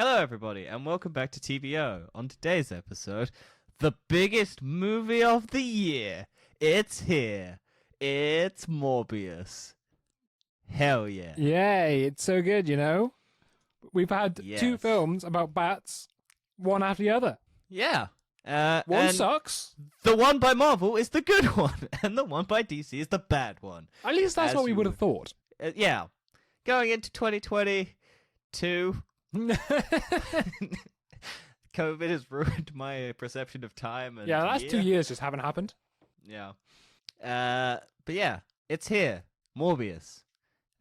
Hello, everybody, and welcome back to TBO. On today's episode, the biggest movie of the year. It's here. It's Morbius. Hell yeah. Yay, it's so good, you know? We've had two Yes. films about bats, one after the other. Yeah. One and sucks. the one by Marvel is the good one, and the one by DC is the bad one. At least that's As what we you would have thought. Yeah. Going into 2022, COVID has ruined my perception of time. And Yeah, the last 2 years just haven't happened. Yeah. But yeah, it's here. Morbius.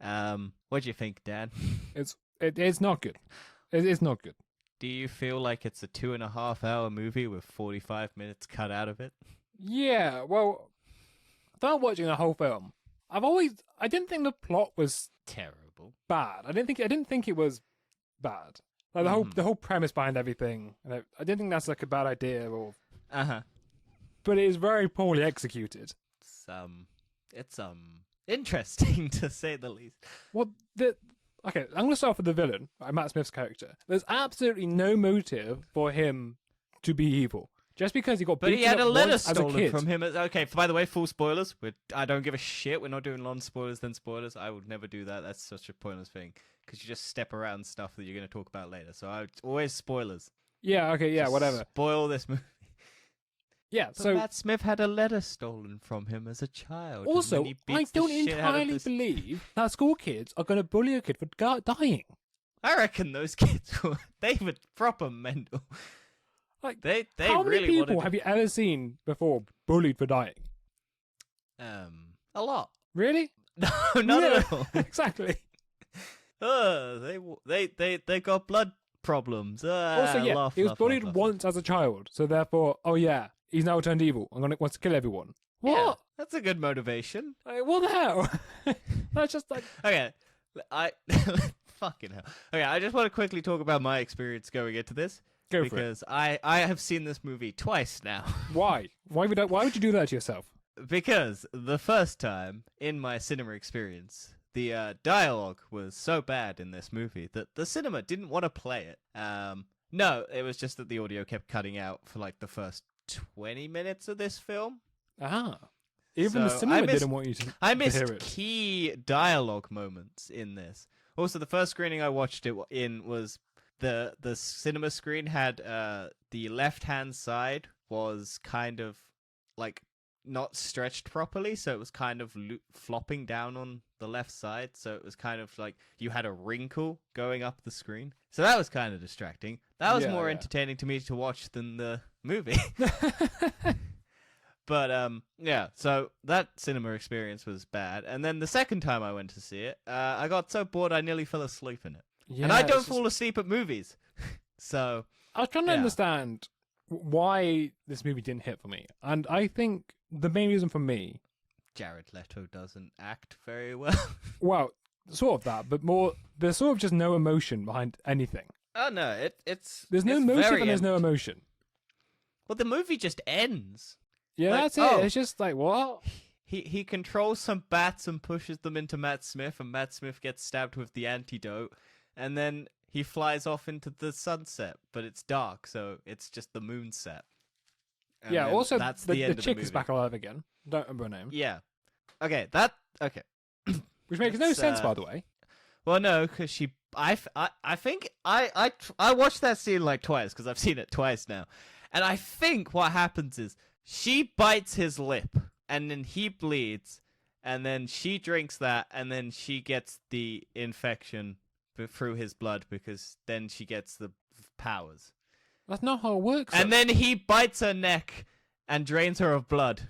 What do you think, Dan? It's not good. It is not good. Do you feel like it's a 2.5 hour movie with 45 minutes cut out of it? Yeah, well, without watching the whole film, I didn't think the plot was Terrible. bad. I didn't think it was bad. Like the whole premise behind everything. I didn't think that's like a bad idea but it is very poorly executed. It's interesting to say the least. Okay, I'm going to start with the villain, Matt Smith's character. There's absolutely no motive for him to be evil. Just because he got But he beaten had a up letter once as a stolen kid. from him. Okay, by the way, full spoilers. I don't give a shit. We're not doing non-spoilers then spoilers. I would never do that. That's such a pointless thing. Because you just step around stuff that you're going to talk about later. So always spoilers. Yeah, okay, yeah, Just whatever. Spoil this movie. Yeah, But so Matt Smith had a letter stolen from him as a child. and also, then he I beats the don't shit out of entirely this- believe that school kids are going to bully a kid for dying. I reckon those kids they were proper mental. Like, They how many really people wanted have you ever seen before bullied for dying? a lot. Really? No, not Yeah, at all. exactly. They got blood problems. Also, yeah, laugh, he was laugh, bullied laugh, laugh. once as a child, so therefore, oh yeah, he's now turned evil. Wants to kill everyone. What? Yeah, that's a good motivation. Like, what the hell? That's just like... Okay, I fucking hell. Okay, I just want to quickly talk about my experience going into this Go for it. because I have seen this movie twice now. Why? Why would you do that to yourself? Because the first time in my cinema experience, the dialogue was so bad in this movie that the cinema didn't want to play it. No, it was just that the audio kept cutting out for like the first 20 minutes of this film. Ah. Even the So, cinema I missed- didn't want you to I hear missed it. key dialogue moments in this. Also, the first screening I watched it in was the cinema screen had the left-hand side was kind of like not stretched properly, so it was kind of flopping down on the left side, so it was kind of like you had a wrinkle going up the screen. So that was kind of distracting. That was Yeah, more yeah. entertaining to me to watch than the movie. But yeah, so that cinema experience was bad. And then the second time I went to see it, I got so bored I nearly fell asleep in it. Yeah, And I don't it's just- fall asleep at movies. So I was trying to yeah. understand why this movie didn't hit for me. And I think the main reason for me, Jared Leto doesn't act very well. well, sort of that, but more, there's sort of just no emotion behind anything. Oh no, it's There's no it's motive very and there's no empty. emotion. Well, the movie just ends. Yeah, Like, that's it. oh. It's just like, what? He controls some bats and pushes them into Matt Smith, and Matt Smith gets stabbed with the antidote, and then he flies off into the sunset, but it's dark, so it's just the moon set. And Yeah, then also, that's the end of chick the is movie. back alive again. Don't remember her name. Yeah. Okay. Which makes no That's, sense, by the way. Well, no, because I think I watched that scene like twice because I've seen it twice now, and I think what happens is she bites his lip, and then he bleeds, and then she drinks that, and then she gets the infection through his blood because then she gets the powers, That's not how it works. and though. then he bites her neck and drains her of blood,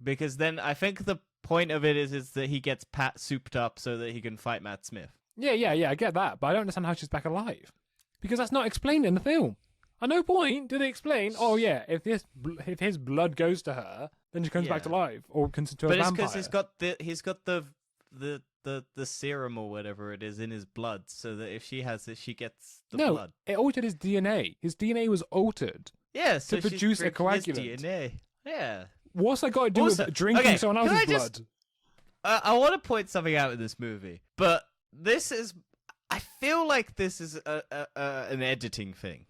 because then I think the point of it is that he gets souped up so that he can fight Matt Smith. Yeah, I get that, but I don't understand how she's back alive. Because that's not explained in the film. At no point do they explain, oh yeah, if his blood goes to her, then she comes back to Yeah. life, or turns into a But it's vampire. because he's got the serum or whatever it is in his blood, so that if she has it, she gets the no, blood. it altered his DNA. His DNA was altered. Yeah, so she's produce a drinking his coagulant. DNA. Yeah. What's that got to do Also, with drinking okay, someone can else's I just- blood? I want to point something out in this movie, but this is I feel like this is an editing thing.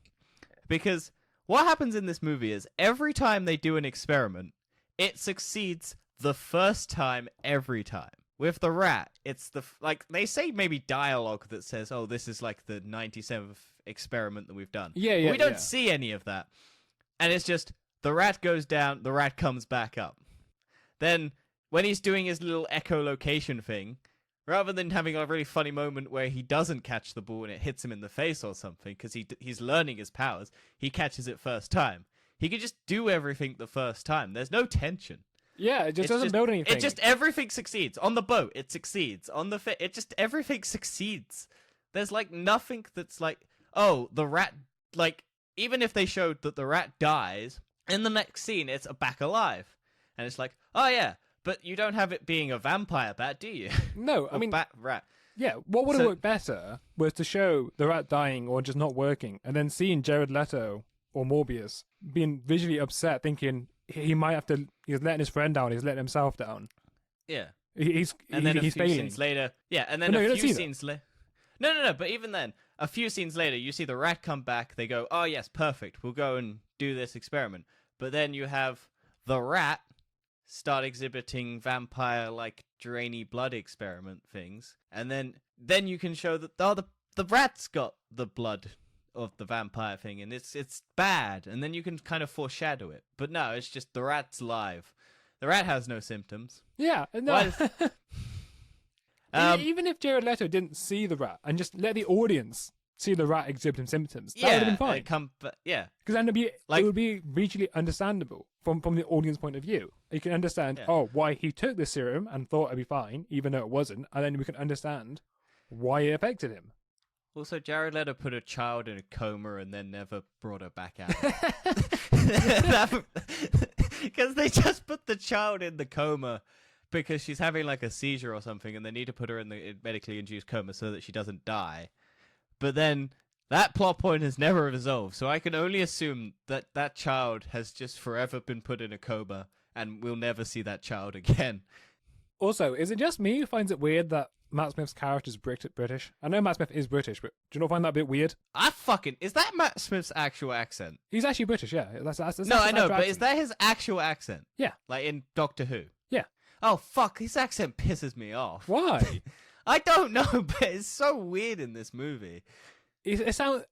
Because what happens in this movie is every time they do an experiment, it succeeds the first time every time. With the rat, it's like they say maybe dialogue that says, "Oh, this is like the 97th experiment that we've done." Yeah, But we don't yeah. see any of that, and it's just the rat goes down, the rat comes back up. Then when he's doing his little echolocation thing, rather than having a really funny moment where he doesn't catch the ball and it hits him in the face or something because he's learning his powers, he catches it first time. He could just do everything the first time. There's no tension. Yeah, it just doesn't build anything. It just everything succeeds. On the boat, it succeeds. On the it just everything succeeds. There's like nothing that's like, oh, the rat, like, even if they showed that the rat dies, in the next scene it's back alive. And it's like, oh yeah, but you don't have it being a vampire bat, do you? No, I mean, bat rat. Yeah, what would have worked better was to show the rat dying or just not working, and then seeing Jared Leto or Morbius being visually upset, thinking he might have to. He's letting his friend down. He's letting himself down. Yeah. He's a few failing. scenes later. Yeah, and then a few scenes later. No. But even then, a few scenes later, you see the rat come back. They go, "Oh yes, perfect. We'll go and do this experiment." But then you have the rat start exhibiting vampire like drainy blood experiment things, and then you can show that the rat's got the blood of the vampire thing, and it's bad, and then you can kind of foreshadow it. But no, it's just the rat's live. The rat has no symptoms. Yeah, no. Even if Jared Leto didn't see the rat and just let the audience see the rat exhibiting symptoms, that would have been fine. Yeah, because then it would be visually understandable from the audience point of view. You can understand why he took this serum and thought it'd be fine, even though it wasn't, and then we can understand why it affected him. Also, Jared Leto put a child in a coma and then never brought her back out. Because they just put the child in the coma because she's having like a seizure or something, and they need to put her in the medically induced coma so that she doesn't die. But then that plot point has never resolved, so I can only assume that that child has just forever been put in a coma, and we'll never see that child again. Also, is it just me who finds it weird that Matt Smith's character is British? I know Matt Smith is British, but do you not find that a bit weird? Is that Matt Smith's actual accent? He's actually British, yeah. That's no, I know, but accent. is that his actual accent? Yeah. Like in Doctor Who? Yeah. Oh, fuck, his accent pisses me off. Why? I don't know, but it's so weird in this movie. It sounds...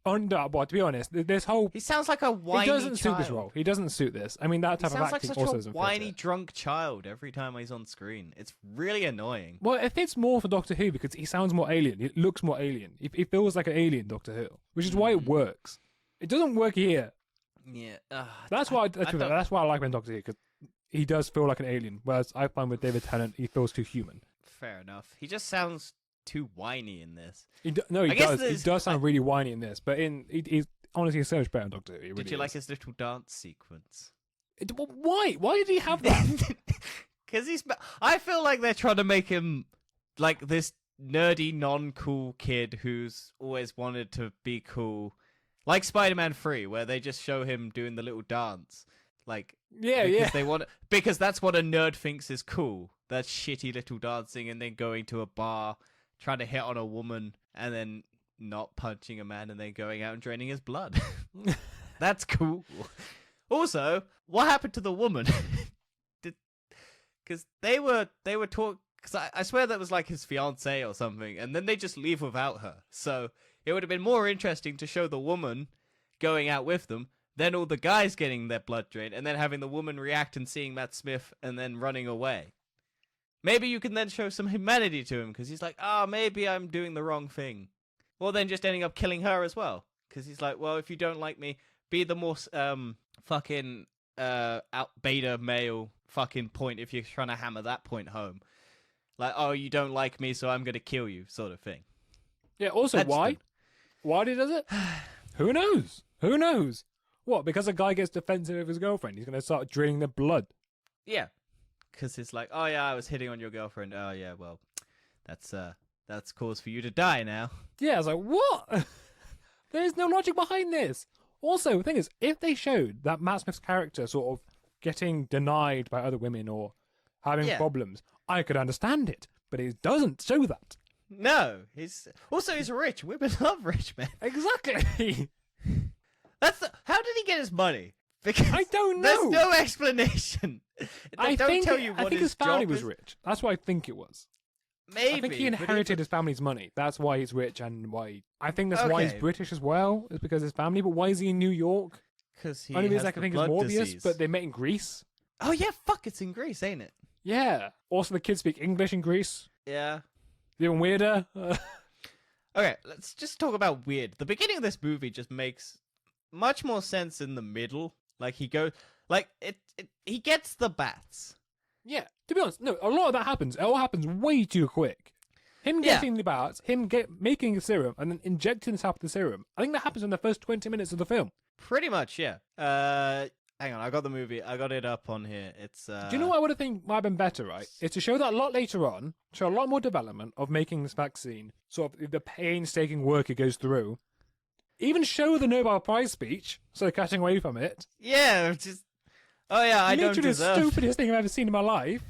Well, to be honest, this whole... He sounds like a whiny He doesn't child. suit this role. He doesn't suit this. I mean, that type of acting also doesn't fit. He sounds like such a whiny, drunk child every time he's on screen. It's really annoying. Well, it fits more for Doctor Who because he sounds more alien. He looks more alien. He feels like an alien Doctor Who, which is why it works. It doesn't work here. Yeah. That's why I like him in Doctor Who, because he does feel like an alien, whereas I find with David Tennant, he feels too human. Fair enough. He just sounds too whiny in this. He does. He does sound really whiny in this, but he's honestly so much better in Doctor Who. Really did you like his little dance sequence? Why? Why did he have that? Because I feel like they're trying to make him like this nerdy, non-cool kid who's always wanted to be cool, like Spider-Man 3, where they just show him doing the little dance. Like, because that's what a nerd thinks is cool. That shitty little dancing and then going to a bar, trying to hit on a woman, and then not punching a man, and then going out and draining his blood. That's cool. Also, what happened to the woman? Because they were talking. Because I swear that was like his fiance or something, and then they just leave without her. So it would have been more interesting to show the woman going out with them, then all the guys getting their blood drained, and then having the woman react and seeing Matt Smith and then running away. Maybe you can then show some humanity to him, because he's like, maybe I'm doing the wrong thing. Or then just ending up killing her as well. Because he's like, well, if you don't like me, be the more fucking beta male fucking point if you're trying to hammer that point home. Like, oh, you don't like me, so I'm going to kill you, sort of thing. Yeah, also, why? Why he does it? Who knows? Who knows? What, because a guy gets defensive of his girlfriend, he's going to start draining the blood? Yeah. Because it's like, oh yeah, I was hitting on your girlfriend. Oh yeah, well, that's cause for you to die now. Yeah, I was like, what? There's no logic behind this. Also, the thing is, if they showed that Matt Smith's character sort of getting denied by other women or having problems, I could understand it. But it doesn't show that. No, he's rich. Women love rich men. Exactly. How did he get his money? Because I don't there's know. no explanation. They don't tell you what I think his his family job was is. rich. That's what I think it was. Maybe. I think he but inherited his family's money. That's why he's rich, and why I think that's why he's Okay. British as well. Is because of his family. But why is he in New York? Because he Only has because I the think it's blood Morbius, disease. but they met in Greece. Oh yeah, fuck! It's in Greece, ain't it? Yeah. Also, the kids speak English in Greece. Yeah. Even weirder. Okay, let's just talk about weird. The beginning of this movie just makes much more sense in the middle. Like he he gets the bats. Yeah, to be honest, no, a lot of that happens. It all happens way too quick. Him Yeah. getting the bats, making a serum, and then injecting the sap of the serum. I think that happens in the first 20 minutes of the film. Pretty much, yeah. Hang on, I got the movie. I got it up on here. It's Do you know what I would have think might have been better, right? Is to show that a lot later on, show a lot more development of making this vaccine, sort of the painstaking work it goes through. Even show the Nobel Prize speech, so cutting away from it. Yeah, just oh yeah, I don't Literally the deserve. stupidest thing I've ever seen in my life.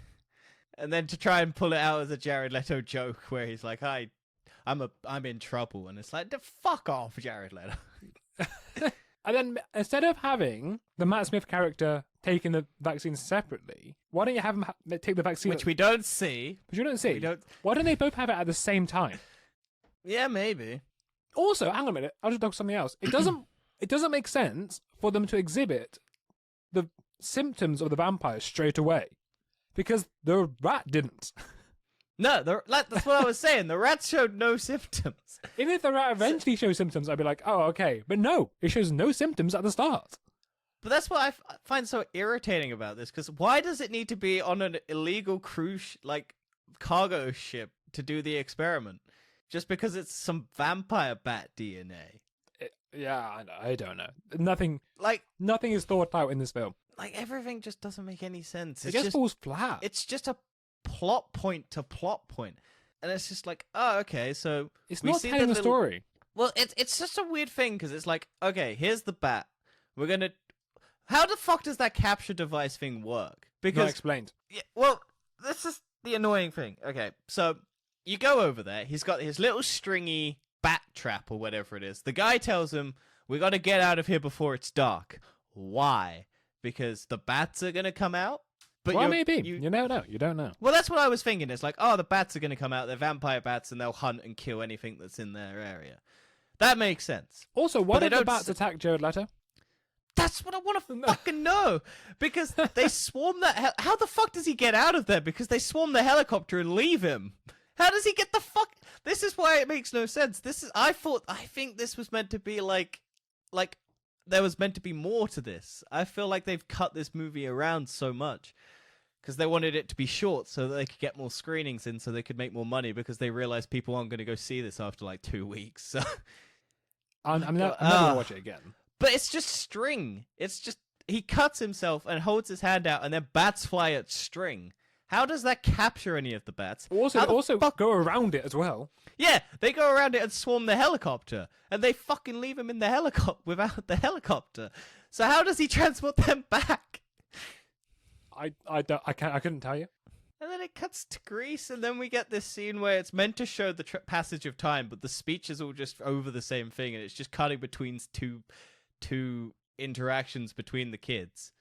And then to try and pull it out as a Jared Leto joke, where he's like, I'm in trouble," and it's like, fuck off, Jared Leto. And then instead of having the Matt Smith character taking the vaccine separately, why don't you have him take the vaccine? Which we don't see. But you don't see. We don't. Why don't they both have it at the same time? Yeah, maybe. Also, hang on a minute. I'll just talk something else. It doesn't make sense for them to exhibit the symptoms of the vampire straight away, because the rat didn't. No, that's what I was saying. The rats showed no symptoms. Even if the rat eventually shows symptoms, I'd be like, oh, okay. But no, it shows no symptoms at the start. But that's what I find so irritating about this, because why does it need to be on an illegal cruise, cargo ship to do the experiment? Just because it's some vampire bat DNA? Yeah, I don't know. Nothing is thought out in this film. Everything just doesn't make any sense. It just falls flat. It's just a plot point to plot point. And it's just like, oh, okay, so It's we not see telling the the little- story. Well, it's just a weird thing, because it's like, okay, here's the bat. We're gonna... How the fuck does that capture device thing work? Not Because... explained. Yeah, well, this is the annoying thing. Okay, so you go over there. He's got his little stringy bat trap or whatever it is. The guy tells him, we got to get out of here before it's dark. Why? Because the bats are going to come out? But Well, you're- maybe. you- You don't know. You don't know. Well, that's what I was thinking. It's like, oh, the bats are going to come out. They're vampire bats, and they'll hunt and kill anything that's in their area. That makes sense. Also, why But they did the don't bats attack Jared Leto? That's what I want to fucking know. Because they swarm that... How the fuck does he get out of there? Because they swarm the helicopter and leave him. How does he get the fuck... This is why it makes no sense. I think this was meant to be like there was meant to be more to this. I feel like they've cut this movie around so much. Because they wanted it to be short so that they could get more screenings in so they could make more money, because they realized people aren't going to go see this after 2 weeks. So... I'm never going to watch it again. But it's just string. It's just he cuts himself and holds his hand out, and then bats fly at string. How does that capture any of the bats? Also, How the also fuck- go around it as well. Yeah, they go around it and swarm the helicopter, and they fucking leave him in the helicopter without the helicopter. So how does he transport them back? I couldn't tell you. And then it cuts to Greece, and then we get this scene where it's meant to show the passage of time, but the speech is all just over the same thing, and it's just cutting between two interactions between the kids.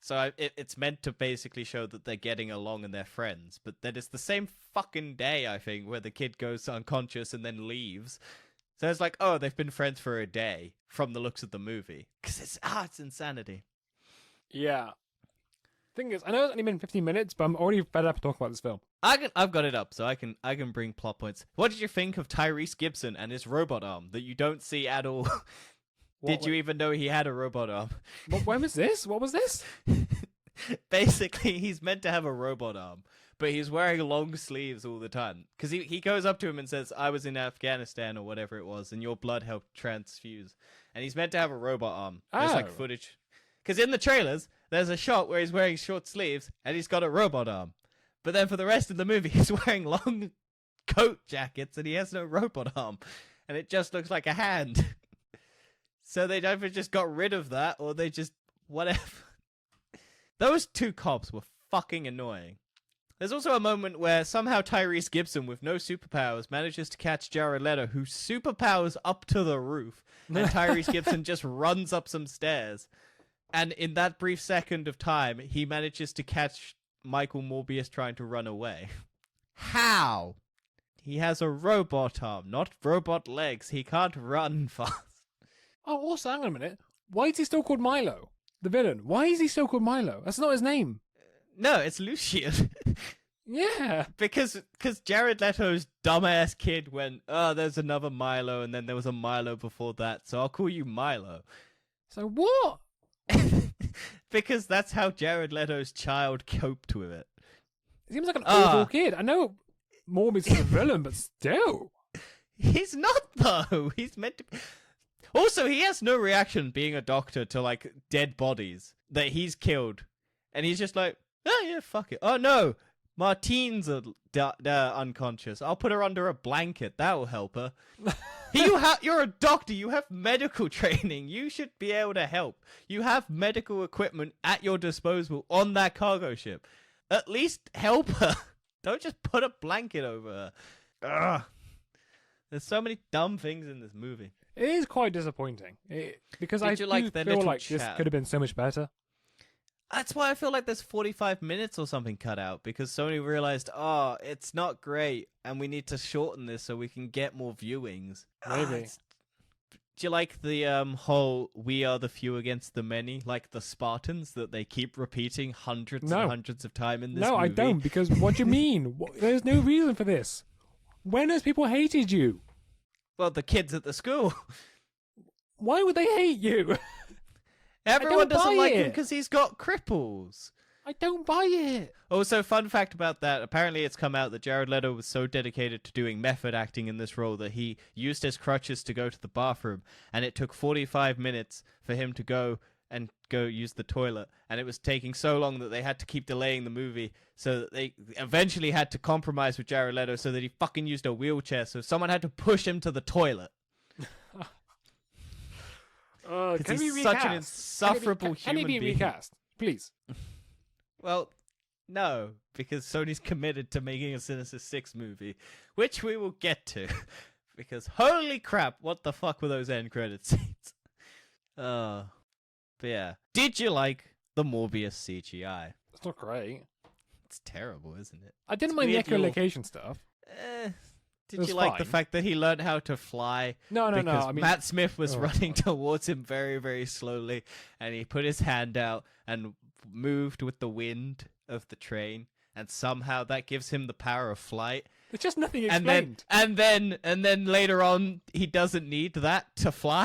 So it's meant to basically show that they're getting along and they're friends, but then it's the same fucking day, I think, where the kid goes unconscious and then leaves. So it's like, oh, they've been friends for a day from the looks of the movie, because it's insanity. Yeah. Thing is, I know it's only been 15 minutes, but I'm already fed up talking about this film. I've got it up, so I can bring plot points. What did you think of Tyrese Gibson and his robot arm that you don't see at all? Did you even know he had a robot arm? When was this? What was this? Basically, he's meant to have a robot arm, but he's wearing long sleeves all the time. Because he goes up to him and says, I was in Afghanistan or whatever it was, and your blood helped transfuse. And he's meant to have a robot arm. There's Oh. footage. Because in the trailers, there's a shot where he's wearing short sleeves, and he's got a robot arm. But then for the rest of the movie, he's wearing long coat jackets, and he has no robot arm. And it just looks like a hand. So they either just got rid of that, or they just... whatever. Those two cops were fucking annoying. There's also a moment where somehow Tyrese Gibson, with no superpowers, manages to catch Jared Leto, whose superpowers up to the roof, and Tyrese Gibson just runs up some stairs. And in that brief second of time, he manages to catch Michael Morbius trying to run away. How? He has a robot arm, not robot legs. He can't run fast. Oh, also, hang on a minute. Why is he still called Milo? The villain. Why is he still called Milo? That's not his name. No, it's Lucian. Yeah. Because Jared Leto's dumbass kid went, oh, there's another Milo, and then there was a Milo before that, so I'll call you Milo. So what? Because that's how Jared Leto's child coped with it. He seems like an awful kid. I know Morbius is a villain, but still. He's not, though. He's meant to be. Also, he has no reaction being a doctor to, like, dead bodies that he's killed. And he's just like, oh, yeah, fuck it. Oh, no. Martine's unconscious. I'll put her under a blanket. That will help her. You're a doctor. You have medical training. You should be able to help. You have medical equipment at your disposal on that cargo ship. At least help her. Don't just put a blanket over her. Ugh. There's so many dumb things in this movie. It is quite disappointing. Because I Did you like their feel little like this chat? could have been so much better. That's why I feel like there's 45 minutes or something cut out, because Sony realized, oh, it's not great, and we need to shorten this so we can get more viewings. Maybe. Do you like the whole "we are the few against the many," like the Spartans that they keep repeating hundreds and hundreds of times in this movie? No, I don't, because what do you mean? There's no reason for this. When has people hated you? Well, the kids at the school. Why would they hate you? Everyone doesn't like him it. because he's got cripples. I don't buy it. Also, fun fact about that, apparently it's come out that Jared Leto was so dedicated to doing method acting in this role that he used his crutches to go to the bathroom, and it took 45 minutes for him to go use the toilet, and it was taking so long that they had to keep delaying the movie, so that they eventually had to compromise with Jared Leto so that he fucking used a wheelchair, so someone had to push him to the toilet. Because he's such an insufferable can he human be being. recast, please? Well, no, because Sony's committed to making a Sinister Six movie, which we will get to. Because holy crap, what the fuck were those end credit scenes? But yeah. Did you like the Morbius CGI? It's not great. It's terrible, isn't it? I didn't mind the weird echolocation stuff. Did you like the fact that he learned how to fly? No. Because I mean, Matt Smith was running towards him very, very slowly, and he put his hand out and moved with the wind of the train, and somehow that gives him the power of flight. there's just nothing explained. And then later on, he doesn't need that to fly.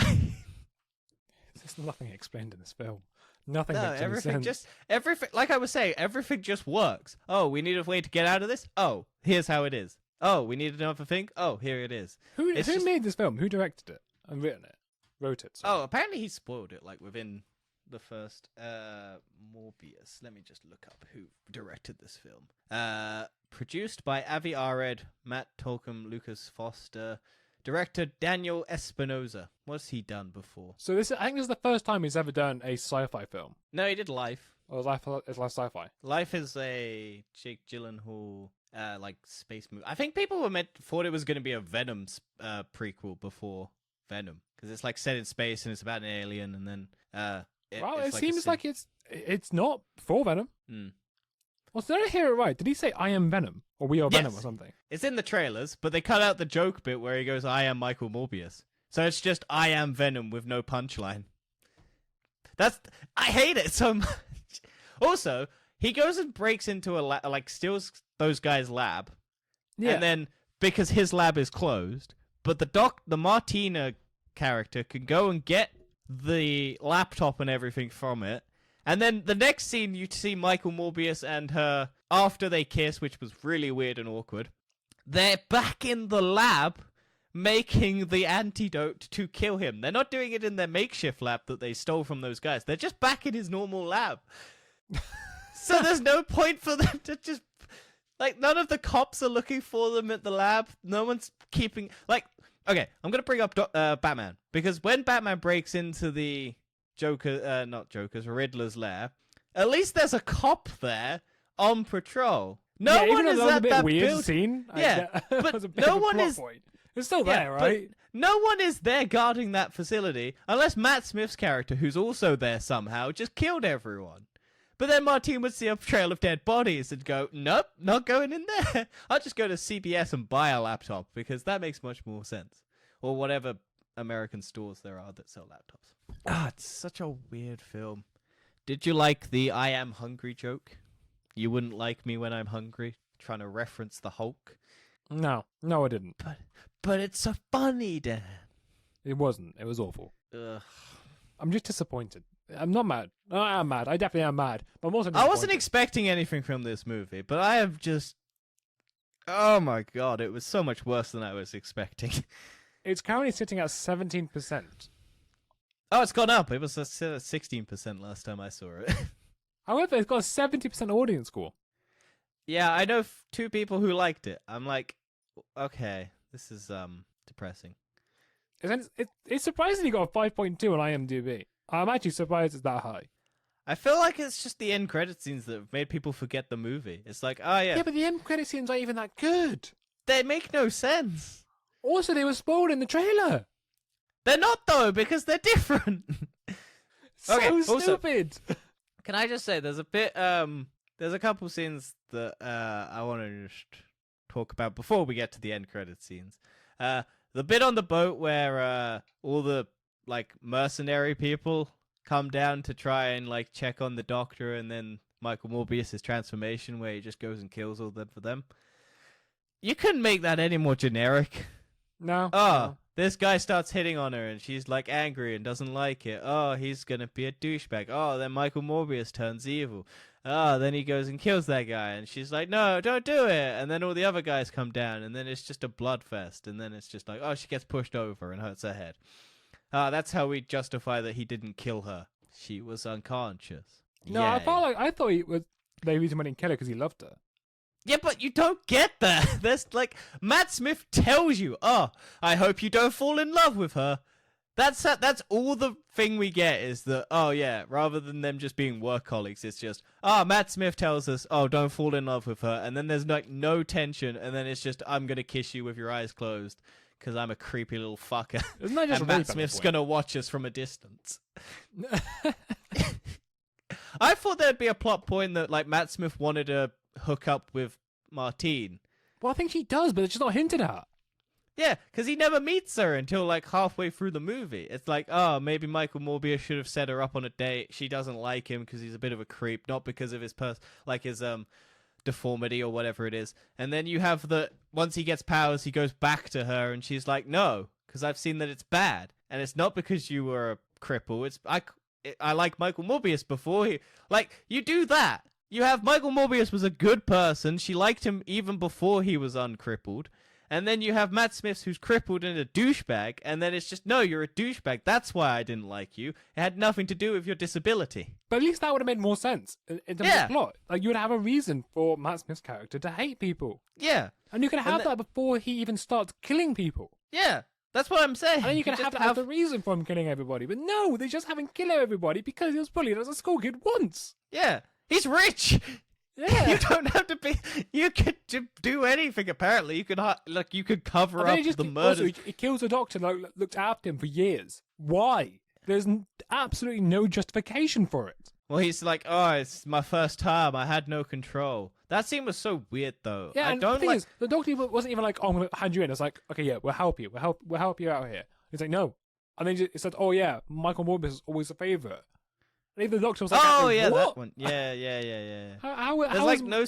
There's nothing explained in this film. Nothing No, makes any everything sense. everything. Like I was saying, everything just works. Oh, we need a way to get out of this. Oh, here's how it is. Oh, we need another thing. Oh, here it is. Who just- made this film? Who directed it and wrote it? Sorry. Oh, apparently he spoiled it like within the first Morbius. Let me just look up who directed this film. Produced by Avi Arad, Matt Tolkien, Lucas Foster. Director Daniel Espinosa. What's he done before? So I think this is the first time he's ever done a sci-fi film. No, he did Life. Or is Life sci-fi? Life is a Jake Gyllenhaal like space movie. I think people thought it was going to be a Venom prequel before Venom, because it's like set in space and it's about an alien, and then It seems like it's not for Venom. Mm. Well, did I hear it right? Did he say "I am Venom" or "We are Venom" or something? It's in the trailers, but they cut out the joke bit where he goes, "I am Michael Morbius." So it's just "I am Venom" with no punchline. I hate it so much. Also, he goes and breaks into steals those guys' lab. Yeah. And then, because his lab is closed, but the Martina character can go and get the laptop and everything from it. And then the next scene, you see Michael Morbius and her, after they kiss, which was really weird and awkward, they're back in the lab making the antidote to kill him. They're not doing it in their makeshift lab that they stole from those guys. They're just back in his normal lab. So there's no point for them to just... Like, none of the cops are looking for them at the lab. No one's keeping... Like, okay, I'm going to bring up Batman. Because when Batman breaks into the Riddler's lair, at least there's a cop there on patrol. No even one though is that was a at bit that weird build. scene. Yeah, but was a bit no of a one plot is. point. It's still Yeah, there, but right? no one is there guarding that facility unless Matt Smith's character, who's also there somehow, just killed everyone. But then Martine would see a trail of dead bodies and go, nope, not going in there. I'll just go to CBS and buy a laptop because that makes much more sense. Or whatever American stores there are that sell laptops. It's such a weird film. Did you like the I am hungry joke? You wouldn't like me when I'm hungry, trying to reference the Hulk. No, I didn't. But it's so funny, Dan. It wasn't. It was awful. Ugh. I'm just disappointed. I'm not mad. I am mad. I definitely am mad. But I'm also I disappointed. wasn't expecting anything from this movie, but I have just... Oh my god, it was so much worse than I was expecting. It's currently sitting at 17%. Oh, it's gone up. It was 16% last time I saw it. However, it's got a 70% audience score. Yeah, I know two people who liked it. I'm like, okay, this is depressing. It's surprisingly got a 5.2 on IMDb. I'm actually surprised it's that high. I feel like it's just the end credit scenes that have made people forget the movie. It's like, oh yeah. Yeah, but the end credit scenes aren't even that good. They make no sense. Also, they were spoiled in the trailer. They're not though, because they're different. Okay, So also- stupid. Can I just say, there's a couple scenes that I want to just talk about before we get to the end credit scenes. The bit on the boat where all the like mercenary people come down to try and like check on the doctor, and then Michael Morbius' transformation where he just goes and kills all them for them. You couldn't make that any more generic. No. Oh, this guy starts hitting on her and she's like angry and doesn't like it. Oh, he's gonna be a douchebag. Oh, then Michael Morbius turns evil. Oh, then he goes and kills that guy and she's like, no, don't do it. And then all the other guys come down and then it's just a blood fest. And then it's just like, oh, she gets pushed over and hurts her head. That's how we justify that he didn't kill her. She was unconscious. No, Yay. I thought the reason why he didn't kill her because he loved her. Yeah, but you don't get that. There's like Matt Smith tells you, "Oh, I hope you don't fall in love with her." That's all the thing we get is that, oh yeah, rather than them just being work colleagues, it's just, Matt Smith tells us, "Oh, don't fall in love with her," and then there's like no tension, and then it's just, "I'm gonna kiss you with your eyes closed because I'm a creepy little fucker," Isn't that just and rape Matt at Smith's that gonna watch us from a distance. I thought there'd be a plot point that like Matt Smith wanted to hook up with Martine. Well, I think she does, but it's just not hinted at. Yeah, because he never meets her until like halfway through the movie. It's like, oh, maybe Michael Morbius should have set her up on a date. She doesn't like him because he's a bit of a creep, not because of his his deformity or whatever it is. And then you have once he gets powers, he goes back to her, and she's like, no, because I've seen that it's bad, and it's not because you were a cripple. I like Michael Morbius before he you do that. You have Michael Morbius was a good person. She liked him even before he was uncrippled. And then you have Matt Smith who's crippled and a douchebag. And then it's just, no, you're a douchebag. That's why I didn't like you. It had nothing to do with your disability. But at least that would have made more sense in terms of plot. Like, you would have a reason for Matt Smith's character to hate people. Yeah. And you can have that before he even starts killing people. Yeah. That's what I'm saying. And then you can have the reason for him killing everybody. But no, they just have him kill everybody because he was bullied as a school kid once. Yeah. He's rich. Yeah. You don't have to be. You could do anything. Apparently, you could cover up the murder. Also, he kills a doctor that looked after him for years. Why? There's absolutely no justification for it. Well, he's like, oh, it's my first time. I had no control. That scene was so weird, though. Yeah, I and don't the thing like. is, the doctor wasn't even like, "Oh, I'm gonna hand you in." It's like, "Okay, yeah, we'll help you. We'll help you out here." He's like, "No," and then it said, "Oh yeah, Michael Morbius is always a favorite." And even the doctor was like, Oh yeah, what? that one. Yeah. How There's how like is- no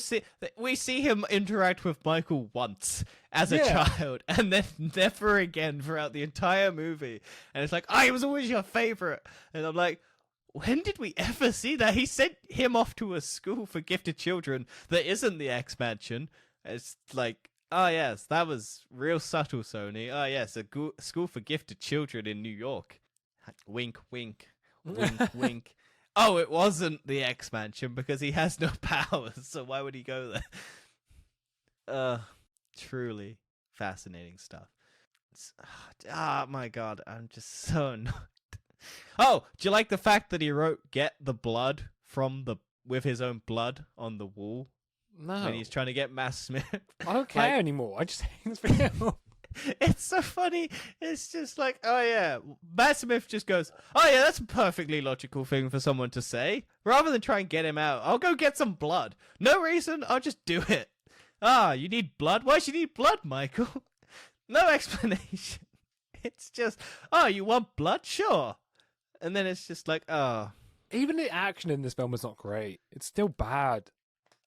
we see him interact with Michael once as a child, and then never again throughout the entire movie. And it's like, he was always your favorite. And I'm like, when did we ever see that? He sent him off to a school for gifted children that isn't the X-Mansion. It's like, oh yes, that was real subtle, Sony. Oh yes, a school for gifted children in New York. Wink, wink, wink, wink. Oh, it wasn't the X-Mansion because he has no powers, so why would he go there? Truly fascinating stuff. My god, I'm just so annoyed. Oh, do you like the fact that he wrote "Get the blood" with his own blood on the wall? No. when he's trying to get Matt Smith. I don't care anymore. I just hate this film. It's so funny. It's just like, oh yeah, Matt Smith just goes, oh yeah, that's a perfectly logical thing for someone to say. Rather than try and get him out, I'll go get some blood. No reason, I'll just do it. Ah, you need blood? Why should you need blood, Michael? No explanation. It's just, oh, you want blood? Sure. And then it's just like, oh. Even the action in this film is not great. It's still bad.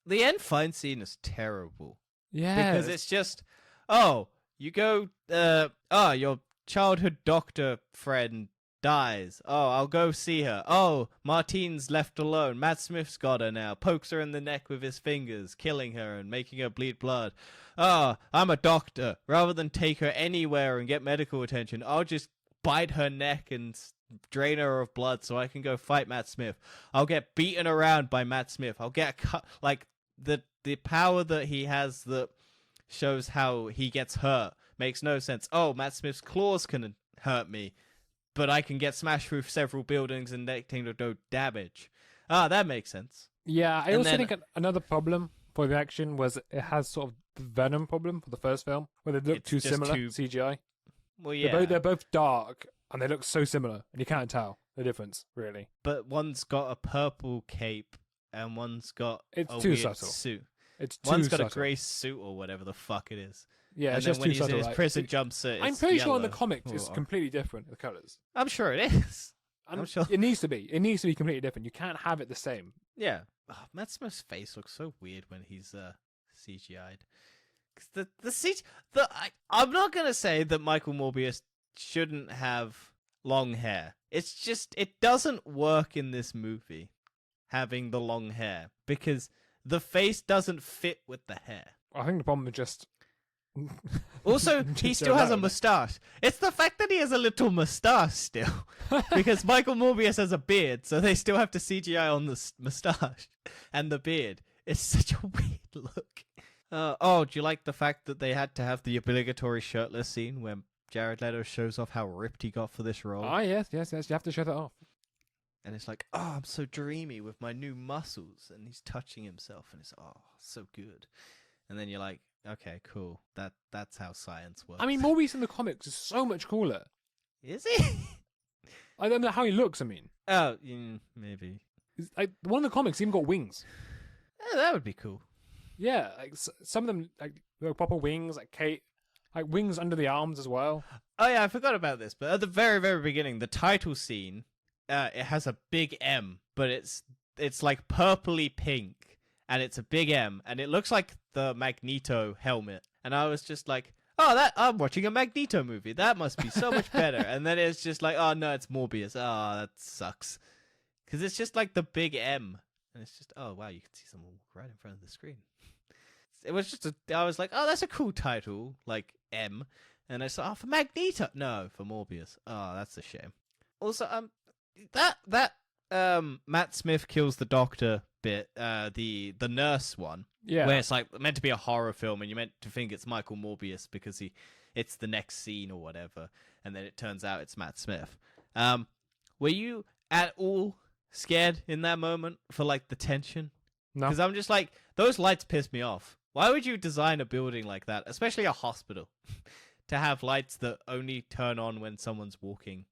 The end fight scene is terrible. Yeah. Because it's just, oh, you go, your childhood doctor friend dies. Oh, I'll go see her. Oh, Martine's left alone. Matt Smith's got her now. Pokes her in the neck with his fingers, killing her and making her bleed blood. Oh, I'm a doctor. Rather than take her anywhere and get medical attention, I'll just bite her neck and drain her of blood so I can go fight Matt Smith. I'll get beaten around by Matt Smith. I'll get like the power that he has that shows how he gets hurt makes no sense. Oh, Matt Smith's claws can hurt me, but I can get smashed through several buildings and nothing to no damage. Ah, that makes sense. Yeah, I also think another problem for the action was it has sort of the Venom problem for the first film, where they look too similar CGI. Well, yeah. They're both dark, and they look so similar, and you can't tell the difference, really. But one's got a purple cape, and one's got a weird suit. One's got a grey suit or whatever the fuck it is. Yeah, and it's then just when too he's subtle. in his prison jumpsuit, I'm pretty sure in the yellow. comics it's completely different, the colours. I'm sure it is. I'm sure. It needs to be. It needs to be completely different. You can't have it the same. Yeah. Oh, Matt Smith's face looks so weird when he's CGI'd. I'm not gonna say that Michael Morbius shouldn't have long hair. It's just it doesn't work in this movie having the long hair because the face doesn't fit with the hair. I think the problem is just. Also, he still has a mustache. It's the fact that he has a little mustache still. Because Michael Morbius has a beard, so they still have to CGI on the mustache and the beard. It's such a weird look. Do you like the fact that they had to have the obligatory shirtless scene where Jared Leto shows off how ripped he got for this role? Ah, yes. You have to show that off. And it's like, oh, I'm so dreamy with my new muscles. And he's touching himself, and it's, oh, so good. And then you're like, okay, cool. That's how science works. I mean, Morbius in the comics is so much cooler. Is he? I don't know how he looks, I mean. Oh, maybe. Like, one of the comics even got wings. Yeah, that would be cool. Yeah, like some of them, like proper wings, like Kate, like wings under the arms as well. Oh yeah, I forgot about this. But at the very, very beginning, the title scene, it has a big M, but it's like purpley pink, and it's a big M, and it looks like the Magneto helmet. And I was just like, oh, I'm watching a Magneto movie. That must be so much better. And then it's just like, oh no, it's Morbius. Oh, that sucks. Because it's just like the big M. And it's just, oh wow, you can see someone walk right in front of the screen. It was just I was like, oh, that's a cool title, like M. And I saw, oh, for Magneto. No, for Morbius. Oh, that's a shame. Also, that Matt Smith kills the doctor bit, the nurse one. Yeah. Where it's like meant to be a horror film and you're meant to think it's Michael Morbius because it's the next scene or whatever. And then it turns out it's Matt Smith. Were you at all scared in that moment for like the tension? No. Because I'm just like, those lights piss me off. Why would you design a building like that, especially a hospital, to have lights that only turn on when someone's walking?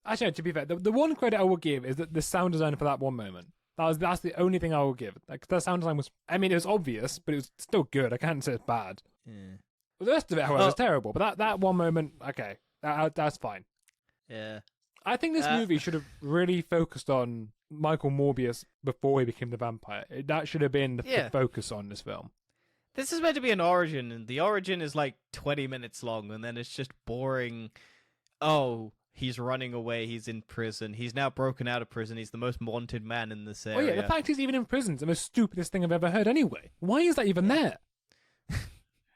Actually, to be fair, the one credit I will give is that the sound design for that one moment. That's the only thing I will give. Like, the sound design was, I mean, it was obvious, but it was still good. I can't say it's bad. Yeah. The rest of it, however, was terrible. But that one moment, okay, that's fine. Yeah. I think this movie should have really focused on Michael Morbius before he became the vampire. That should have been the focus on this film. This is meant to be an origin, and the origin is like 20 minutes long, and then it's just boring. Oh, he's running away, he's in prison, he's now broken out of prison, he's the most wanted man in this area. Oh yeah, the fact he's even in prison is the most stupidest thing I've ever heard anyway. Why is that even there?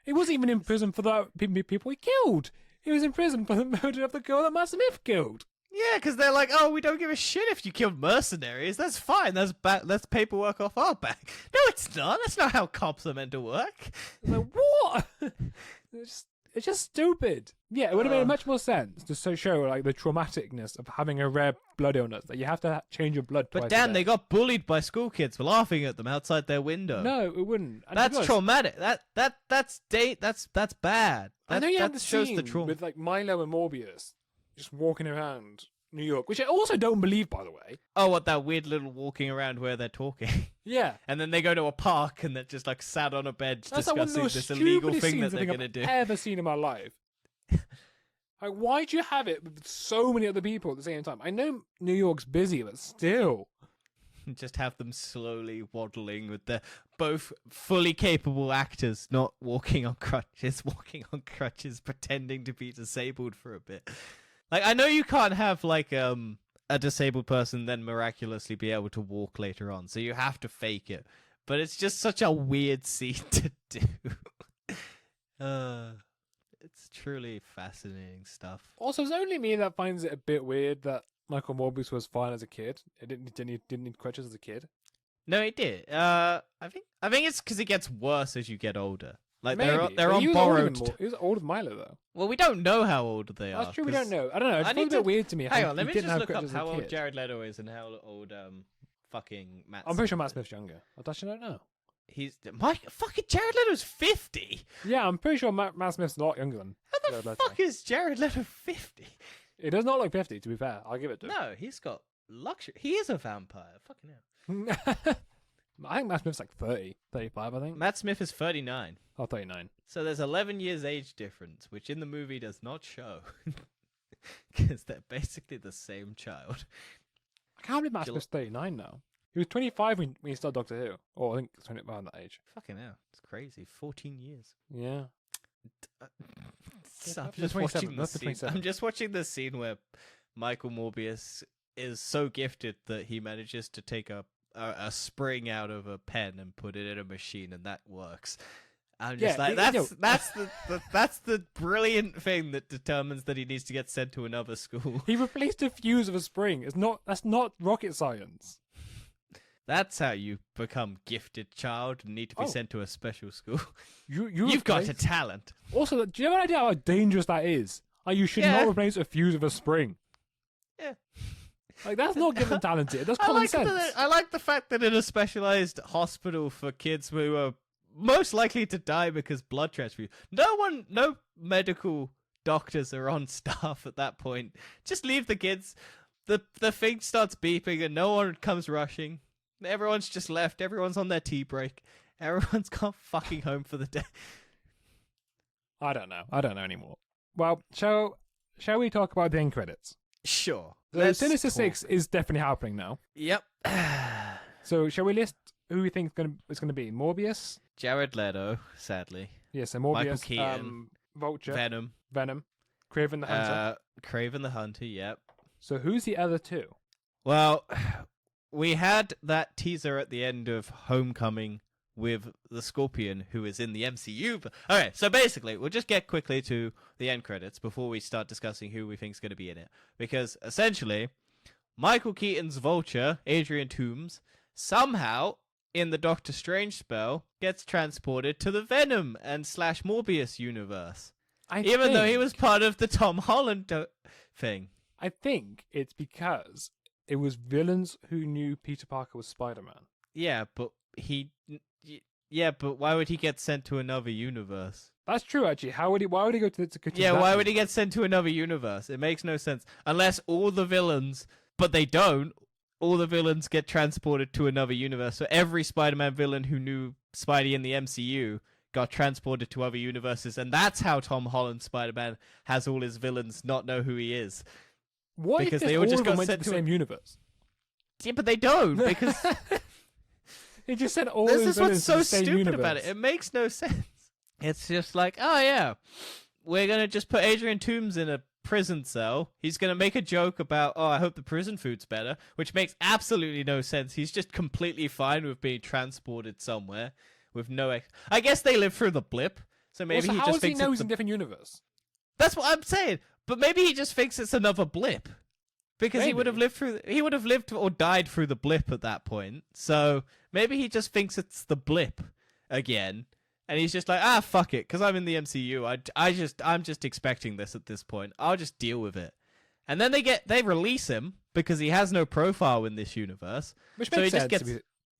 He wasn't even in prison for the people he killed. He was in prison for the murder of the girl that Matt Smith killed. Yeah, because they're like, oh, we don't give a shit if you killed mercenaries. That's fine. That's paperwork off our back. No, it's not. That's not how cops are meant to work. Like, what? It It's just stupid. Yeah, it would have made Ugh. much more sense to show like the traumaticness of having a rare blood illness that you have to change your blood twice But a Dan, day. they got bullied by school kids for laughing at them outside their window. No, it wouldn't. And to That's be honest, traumatic. That's bad. I know you that had the shows scene the trauma. with like Milo and Morbius just walking around New York, which I also don't believe, by the way. Oh, what, that weird little walking around where they're talking. Yeah. And then they go to a park and they're just like sat on a bench That's like one of the discussing most this illegal stupidest thing that scenes I they're think going to I've do. ever seen in my life. Like, why'd you have it with so many other people at the same time? I know New York's busy, but still. Just have them slowly waddling with their both fully capable actors not walking on crutches, pretending to be disabled for a bit. Like, I know you can't have like a disabled person then miraculously be able to walk later on, so you have to fake it. But it's just such a weird scene to do. It's truly fascinating stuff. Also, it's only me that finds it a bit weird that Michael Morbius was fine as a kid. It didn't need crutches as a kid. No, it did. I think it's because it gets worse as you get older. Like Maybe, they're but on he was older borrowed. than he was older than Milo though. Well, we don't know how old they are. That's true. We 'cause- don't know. I don't know. It's I a need bit to- weird to me. Hang how on, let he me didn't just have look up crutches as a how old kid. Jared Leto is and how old fucking Matt. I'm pretty sure Smith Matt is. Smith's younger. I actually don't know. He's fucking Jared Leto's 50. Yeah, I'm pretty sure Matt Smith's a lot younger than How Jared the Leto. fuck is Jared Leto 50? It does not look 50, to be fair. I'll give it to him. No, he's got luxury. He is a vampire. Fucking hell. I think Matt Smith's like 30, 35, I think. Matt Smith is 39. Oh, 39. So there's 11 years age difference, which in the movie does not show. Because they're basically the same child. I can't believe Matt Smith's 39 now. He was 25 when he started Doctor Who. Or I think it's 20 around that age. Fucking hell. It's crazy. 14 years. Yeah. I'm Up to just 27, watching the up to scene. 27. I'm just watching the scene where Michael Morbius is so gifted that he manages to take a spring out of a pen and put it in a machine, and that works. I'm just Yeah, like, you that's the brilliant thing that determines that he needs to get sent to another school. He replaced a fuse with a spring. That's not rocket science. That's how you become gifted child and need to be Oh. sent to a special school. You've got a replaced- talent. Also, do you have an idea how dangerous that is? Like, you should Yeah. not replace a fuse with a spring. Yeah. Like, that's not giving talented. That's I common like, sense. I like the fact that in a specialized hospital for kids who are most likely to die because blood transfusion, no medical doctors are on staff at that point. Just leave the kids. The thing starts beeping and no one comes rushing. Everyone's just left. Everyone's on their tea break. Everyone's gone fucking home for the day. I don't know. I don't know anymore. Well, shall we talk about the end credits? Sure. So Sinister Six is definitely happening now. Yep. So shall we list who we think it's going to be? Morbius? Jared Leto, sadly. Yes, so Michael Morbius, Keaton. Vulture, Venom. Kraven the Hunter. Kraven the Hunter, yep. So who's the other two? Well, we had that teaser at the end of Homecoming with the Scorpion, who is in the MCU. Okay, so basically, we'll just get quickly to the end credits before we start discussing who we think is going to be in it. Because, essentially, Michael Keaton's Vulture, Adrian Toomes, somehow, in the Doctor Strange spell, gets transported to the Venom and / Morbius universe. Even though he was part of the Tom Holland thing. I think it's because it was villains who knew Peter Parker was Spider-Man. Yeah, but but why would he get sent to another universe? That's true, actually. Why would he go to Yeah, that why would he universe? get sent to another universe? It makes no sense. Unless all the villains, but they don't, all the villains get transported to another universe. So every Spider-Man villain who knew Spidey in the MCU got transported to other universes, and that's how Tom Holland's Spider-Man has all his villains not know who he is. What because if they all all just of them got went to sent the to same universe? Yeah, but they don't, because He just said all this his is villains what's to so the same stupid universe. about it. It makes no sense. It's just like, oh yeah, we're going to just put Adrian Toomes in a prison cell. He's going to make a joke about, oh, I hope the prison food's better, which makes absolutely no sense. He's just completely fine with being transported somewhere with no I guess they live through the blip, so maybe Also, he how just does he thinks know it's he's in a different universe? That's what I'm saying. But maybe he just thinks it's another blip. Because he would have lived or died through the blip at that point. So maybe he just thinks it's the blip again. And he's just like, fuck it, because I'm in the MCU. I'm just expecting this at this point. I'll just deal with it. And then they release him because he has no profile in this universe. Which makes sense.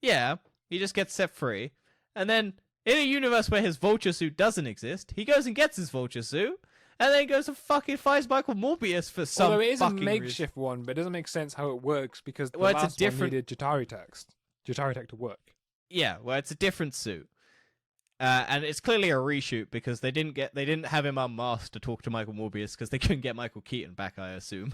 He just gets set free. And then in a universe where his vulture suit doesn't exist, he goes and gets his vulture suit, and then goes and fucking fights Michael Morbius for some Although it is a fucking makeshift reason. one, but it doesn't make sense how it works because the Well, last it's a different... one needed Jatari tech to work. Yeah, well, it's a different suit. And it's clearly a reshoot because they didn't have him unmasked to talk to Michael Morbius because they couldn't get Michael Keaton back, I assume.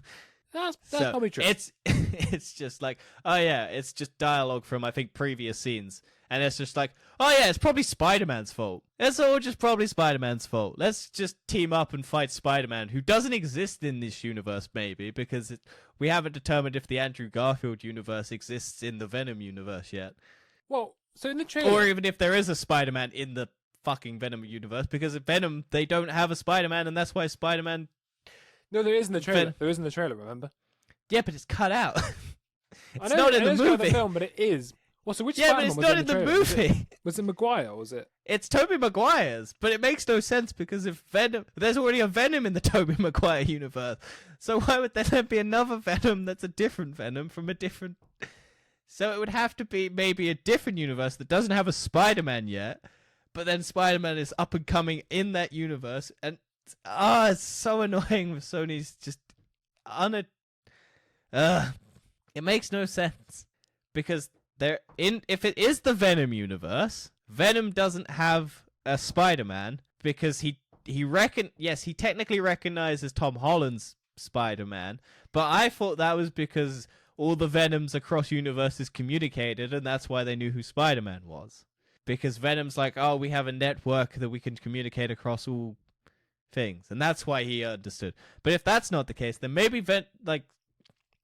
That's probably true. It's just like, oh yeah, it's just dialogue from I think previous scenes, and it's just like, oh yeah, it's probably Spider-Man's fault. It's all just probably Spider-Man's fault. Let's just team up and fight Spider-Man, who doesn't exist in this universe, maybe because we haven't determined if the Andrew Garfield universe exists in the Venom universe yet. Well, so in the trailer, or even if there is a Spider-Man in the fucking Venom universe, because of Venom they don't have a Spider-Man, and that's why Spider-Man. No, there is in the trailer. There is in the trailer, remember? Yeah, but it's cut out. It's not in the movie. The film, but it is. Well, so which Spider-Man but it's not in the movie. Was it Maguire, or was it? It's Tobey Maguire's, but it makes no sense because if there's already a Venom in the Tobey Maguire universe, so why would there be another Venom that's a different Venom from a different... So it would have to be maybe a different universe that doesn't have a Spider-Man yet, but then Spider-Man is up and coming in that universe, and it's so annoying with Sony's just it makes no sense because if it is the Venom universe, Venom doesn't have a Spider-Man because he technically recognizes Tom Holland's Spider-Man, but I thought that was because all the Venoms across universes communicated, and that's why they knew who Spider-Man was. Because Venom's like, oh, we have a network that we can communicate across all things, and that's why he understood. But if that's not the case, then maybe the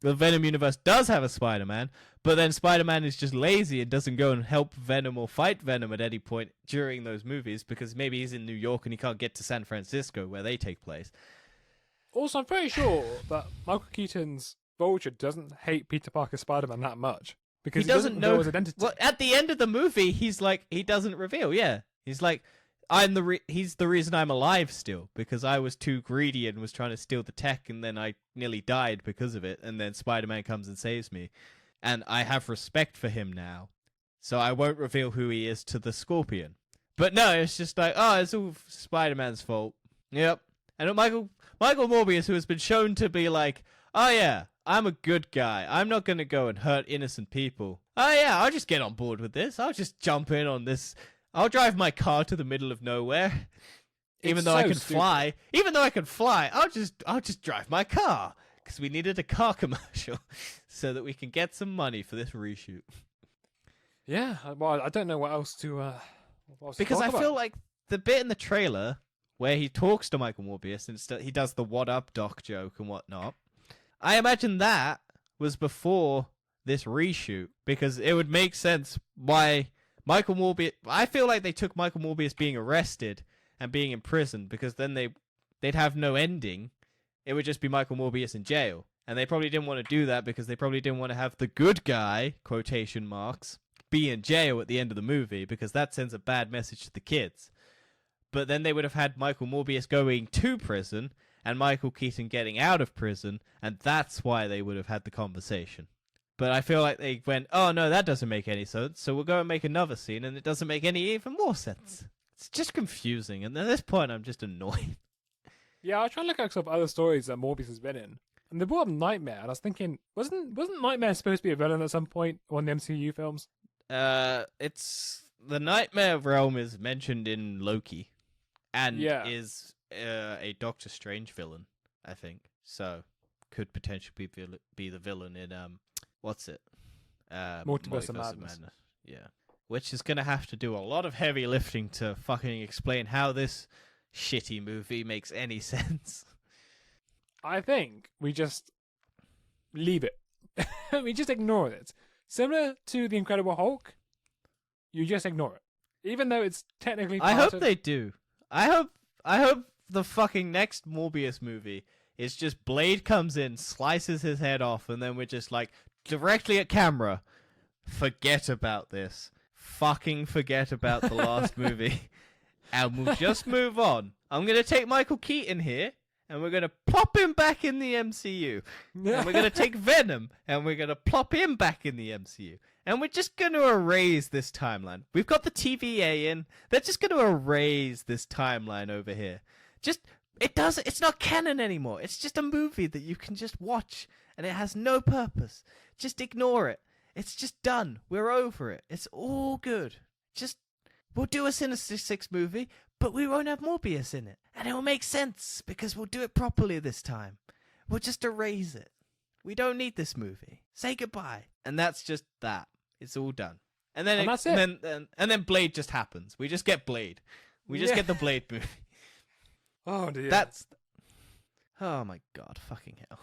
Venom universe does have a Spider-Man, but then Spider-Man is just lazy and doesn't go and help Venom or fight Venom at any point during those movies because maybe he's in New York and he can't get to San Francisco where they take place. Also, I'm pretty sure that Michael Keaton's Vulture doesn't hate Peter Parker Spider-Man that much because he doesn't know his identity. Well, at the end of the movie, he's like, he doesn't reveal. Yeah, he's like, he's the reason I'm alive still because I was too greedy and was trying to steal the tech, and then I nearly died because of it. And then Spider-Man comes and saves me, and I have respect for him now, so I won't reveal who he is to the Scorpion. But no, it's just like, oh, it's all Spider-Man's fault. Yep. And Michael Morbius, who has been shown to be like, oh yeah, I'm a good guy. I'm not going to go and hurt innocent people. Oh yeah, I'll just get on board with this. I'll just jump in on this. I'll drive my car to the middle of nowhere. Even though I can fly, I'll just drive my car because we needed a car commercial so that we can get some money for this reshoot. Yeah, well, I don't know what else to because I feel like the bit in the trailer where he talks to Michael Morbius and he does the "What up, Doc" joke and whatnot. I imagine that was before this reshoot because it would make sense why Michael Morbius... I feel like they took Michael Morbius being arrested and being in prison because then they'd have no ending. It would just be Michael Morbius in jail. And they probably didn't want to do that because they probably didn't want to have the good guy, quotation marks, be in jail at the end of the movie because that sends a bad message to the kids. But then they would have had Michael Morbius going to prison and Michael Keaton getting out of prison, and that's why they would have had the conversation. But I feel like they went, oh no, that doesn't make any sense, so we'll go and make another scene, and it doesn't make any even more sense. It's just confusing, and at this point I'm just annoyed. Yeah, I was trying to look at some other stories that Morbius has been in, and they brought up Nightmare, and I was thinking, wasn't Nightmare supposed to be a villain at some point on the MCU films? It's... The Nightmare realm is mentioned in Loki, and is... a Doctor Strange villain, I think. So, could potentially be the villain in what's it? Multiverse of Madness. Yeah, which is gonna have to do a lot of heavy lifting to fucking explain how this shitty movie makes any sense. I think we just leave it. We just ignore it. Similar to the Incredible Hulk, you just ignore it, even though it's technically. I hope they do. I hope the fucking next Morbius movie is just Blade comes in, slices his head off, and then we're just like, directly at camera, forget about this. Fucking forget about the last movie. and we'll just move on. I'm going to take Michael Keaton here, and we're going to plop him back in the MCU. And we're going to take Venom, and we're going to plop him back in the MCU. And we're just going to erase this timeline. We've got the TVA in. They're just going to erase this timeline over here. It's not canon anymore. It's just a movie that you can just watch, and it has no purpose. Just ignore it. It's just done. We're over it. It's all good. We'll do a Sinister Six movie, but we won't have Morbius in it. And it will make sense, because we'll do it properly this time. We'll just erase it. We don't need this movie. Say goodbye. And that's just that. It's all done. And then that's it. And then Blade just happens. We just get Blade. We just get the Blade movie. Oh dear. Oh my god, fucking hell.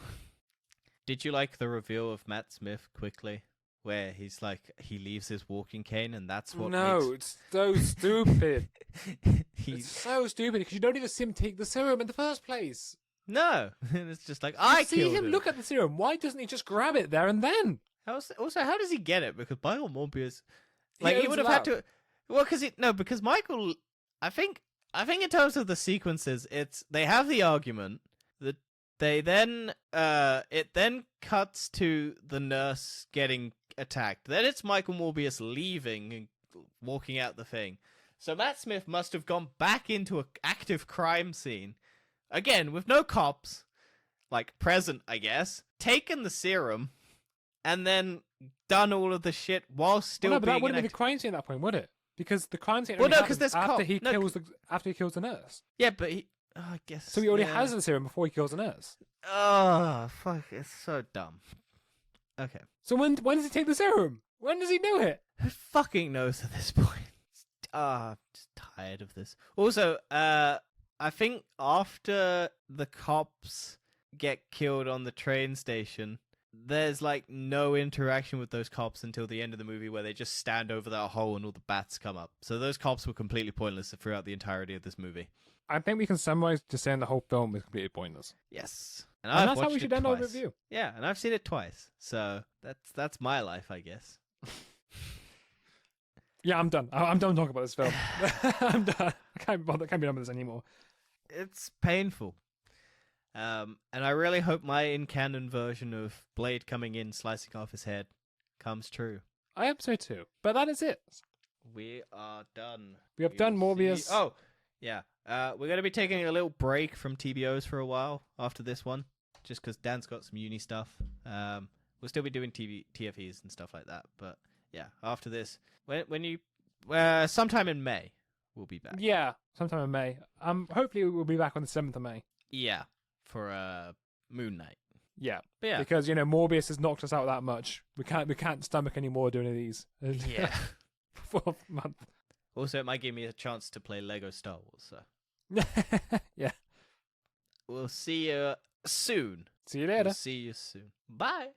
Did you like the reveal of Matt Smith quickly? Where he's like, he leaves his walking cane and that's what it's so stupid. It's so stupid because you don't even see him take the serum in the first place. No. It's just like, I see him look at the serum. Why doesn't he just grab it there and then? Also, how does he get it? Because Michael Morbius, like, he would have had to. Well, because Michael, I think in terms of the sequences, they have the argument that they then it then cuts to the nurse getting attacked. Then it's Michael Morbius leaving and walking out the thing. So Matt Smith must have gone back into an active crime scene again with no cops, like present, I guess. Taken the serum. And then done all of the shit while still but being that wouldn't be the crime scene at that point, would it? Because the crime scene there's after he kills the nurse. Yeah, but I guess. So he already has the serum before he kills the nurse. Oh, fuck! It's so dumb. Okay. So when does he take the serum? When does he do it? Who fucking knows at this point? I'm just tired of this. Also, I think after the cops get killed on the train station, there's like no interaction with those cops until the end of the movie where they just stand over that hole and all the bats come up. So those cops were completely pointless throughout the entirety of this movie. I think we can summarize just saying the whole film is completely pointless. Yes. And that's how we should end our review. Yeah, and I've seen it twice. So that's my life, I guess. Yeah, I'm done. I'm done talking about this film. I'm done. I can't be done with this anymore. It's painful. And I really hope my in-canon version of Blade coming in, slicing off his head, comes true. I hope so too. But that is it. We are done. We have done Morbius. Oh, yeah. We're going to be taking a little break from TBOs for a while after this one, just because Dan's got some uni stuff. We'll still be doing TFEs and stuff like that. But yeah, after this, sometime in May, we'll be back. Yeah, sometime in May. Hopefully we'll be back on the 7th of May. Yeah. For Moon Knight. Yeah. But yeah. Because, Morbius has knocked us out that much. We can't stomach any more doing these. Yeah. For a month. Also, it might give me a chance to play Lego Star Wars, so. Yeah. We'll see you soon. See you later. We'll see you soon. Bye.